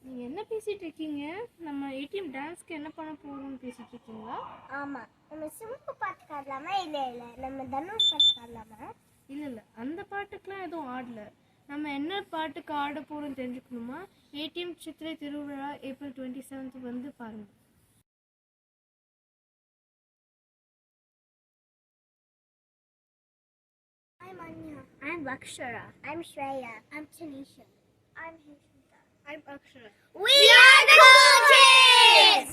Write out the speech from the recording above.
நீங்க என்ன பேசிட்டு இருக்கீங்க? நம்ம ஏடிஎம் டான்ஸ்க்கு என்ன பண்ண போறோம்னு பேசிட்டு இருக்கீங்களா? ஆமா, நம்ம சிம்பு பாட்டு பாடலாமா? இல்ல நம்ம தனுஷ் பாட்டு பாடலாமா? இல்ல அந்த பாட்டுக்கெல்லாம் எதுவும் ஆடல. நம்ம என்ன பாட்டுக்கு ஆட போறோம்னு தெரிஞ்சுக்கணுமா? ஏடிஎம் சித்திரை திருவிழா ஏப்ரல் 27 வந்து பாருங்க. I'm Anya. I'm Vakshara. I'm Shreya. I'm Tanisha. I'm Hishita. I'm Akshara. We are the cool kids!